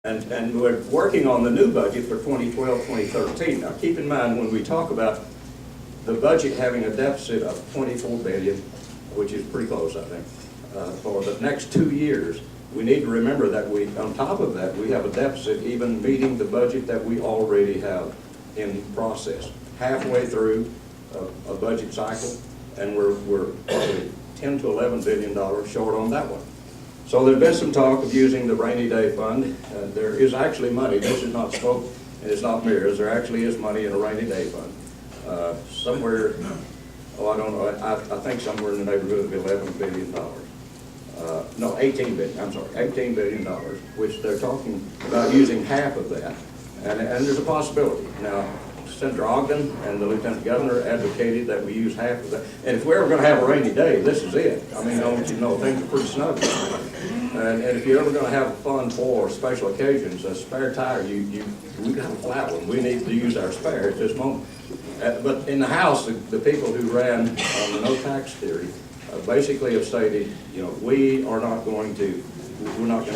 And we're working on the new budget for 2012, 2013. Now keep in mind when we talk about the budget having a deficit of 24 billion, which is pretty close, I think, for the next 2 years, we need to remember that on top of that, we have a deficit even meeting the budget that we already have in process. Halfway through a budget cycle, and we're probably 10 to 11 billion dollars short on that one. So there's been some talk of using the rainy day fund. There is actually money. This is not smoke and it's not mirrors. There actually is money in a rainy day fund. Somewhere, I don't know, I think somewhere in the neighborhood of $11 billion. No, 18 billion, I'm sorry, $18 billion, which they're talking about using half of that. And there's a possibility. Now, Senator Ogden and the Lieutenant Governor advocated that we use half of that. And if we're ever going to have a rainy day, this is it. I mean, I want you to know things are pretty snug. And if you're ever going to have a fund for special occasions, a spare tire, we got a flat one. We need to use our spare at this moment. But in the House, the people who ran on the no tax theory basically have stated, we're not going to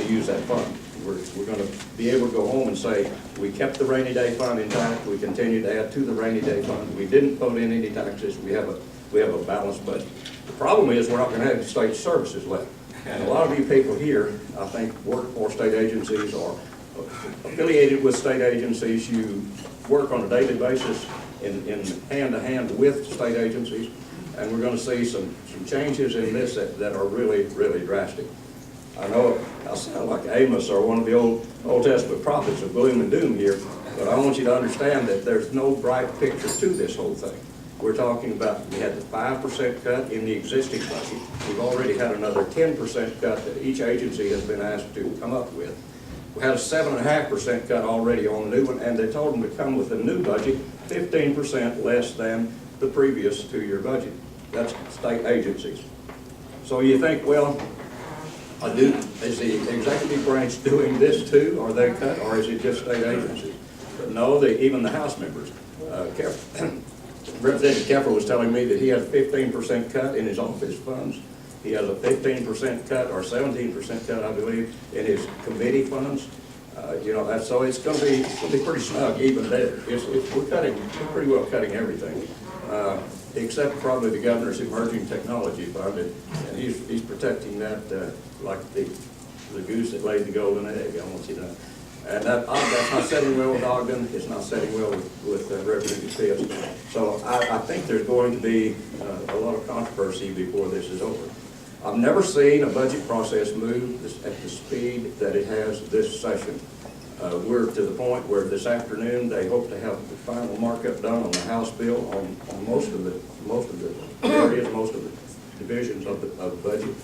use that fund. We're going to be able to go home and say, we kept the rainy day fund intact, we continue to add to the rainy day fund, we didn't vote in any taxes, we have a balanced budget. The problem is we're not going to have state services left. And a lot of you people here, I think, work for state agencies or affiliated with state agencies. You work on a daily basis in hand-to-hand with state agencies, and we're going to see some changes in this that are really, really drastic. I know I sound like Amos or one of the Old Testament prophets of gloom and doom here, but I want you to understand that there's no bright picture to this whole thing. We're talking about, we had the 5% cut in the existing budget. We've already had another 10% cut that each agency has been asked to come up with. We had a 7.5% cut already on the new one, and they told them to come with a new budget 15% less than the previous 2-year budget. That's state agencies. So you think, well, is the executive branch doing this too? Are they cut, or is it just state agencies? But no, even the House members. Representative Keffer was telling me that he has a 15% cut in his office funds. He has a 15% cut or 17% cut, I believe, in his committee funds. So it's going to be pretty snug even there. We're pretty well cutting everything, except probably the governor's emerging technology fund, and he's protecting that like the goose that laid the golden egg. I want you to know. And that's not setting well with Ogden. It's not setting well with Representative Fields. So I think there's going to be a lot of controversy before this is over. I've never seen a budget process move at the speed that it has this session. We're to the point where this afternoon they hope to have the final markup done on the House bill on most of the areas, most of the divisions of the budget.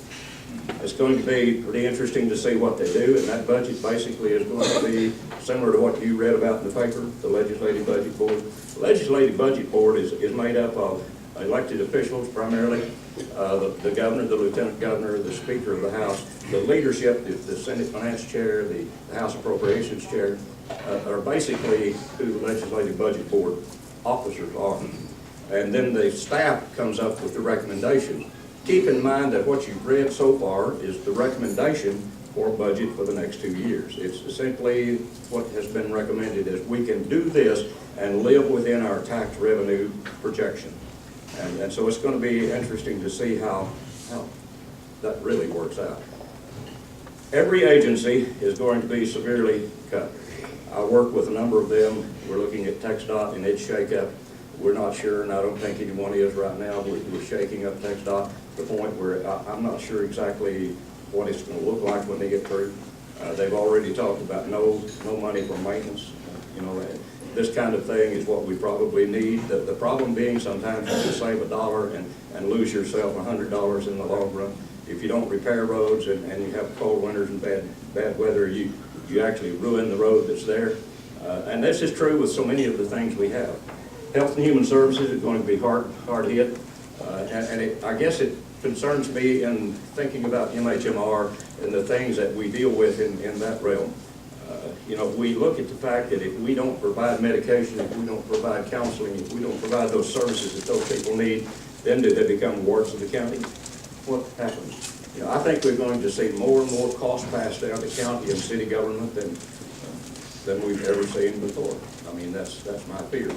It's going to be pretty interesting to see what they do, and that budget basically is going to be similar to what you read about in the paper, the Legislative Budget Board. The Legislative Budget Board is made up of elected officials primarily, the governor, the lieutenant governor, the speaker of the House, the leadership, the Senate Finance Chair, the House Appropriations Chair, are basically who the Legislative Budget Board officers are. And then the staff comes up with the recommendations. Keep in mind that what you've read so far is the recommendation for a budget for the next 2 years. It's simply what has been recommended is we can do this and live within our tax revenue projection. And so it's going to be interesting to see how that really works out. Every agency is going to be severely cut. I work with a number of them. We're looking at TxDOT and its shakeup. We're not sure, and I don't think anyone is right now. We're shaking up TxDOT to the point where I'm not sure exactly what it's going to look like when they get through. They've already talked about no money for maintenance. This kind of thing is what we probably need. The problem being sometimes you can save $1 and lose yourself $100 in the long run. If you don't repair roads and you have cold winters and bad weather, you actually ruin the road that's there. And this is true with so many of the things we have. Health and Human Services is going to be hard hit, and I guess it concerns me in thinking about MHMR and the things that we deal with in that realm. We look at the fact that if we don't provide medication, if we don't provide counseling, if we don't provide those services that those people need, then do they become wards of the county? What happens? I think we're going to see more and more costs passed down to county and city government than we've ever seen before. I mean, that's my fear.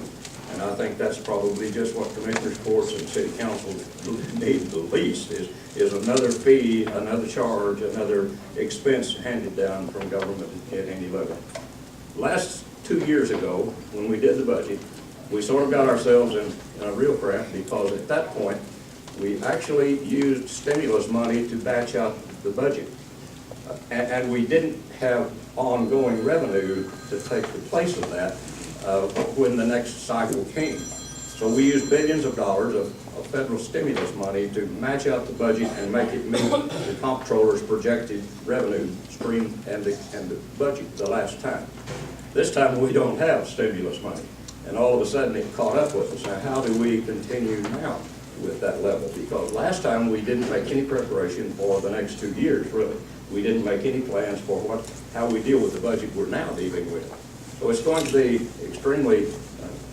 And I think that's probably just what commissioners, courts, and city councils need the least, is another fee, another charge, another expense handed down from government at any level. Last 2 years ago, when we did the budget, we sort of got ourselves in a real crap, because at that point, we actually used stimulus money to batch out the budget. And we didn't have ongoing revenue to take the place of that when the next cycle came. So we used billions of dollars of federal stimulus money to match out the budget and make it meet the comptroller's projected revenue stream and the budget the last time. This time we don't have stimulus money, and all of a sudden it caught up with us. Now, how do we continue now with that level? Because last time we didn't make any preparation for the next 2 years, really. We didn't make any plans for how we deal with the budget we're now dealing with. So it's going to be extremely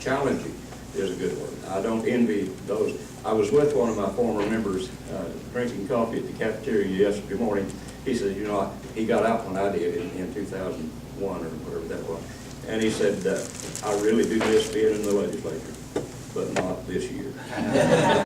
challenging, is a good word. I don't envy those. I was with one of my former members drinking coffee at the cafeteria yesterday morning. He said, you know, he got out when I did in 2001 or whatever that was. And he said, I really do miss being in the legislature, but not this year.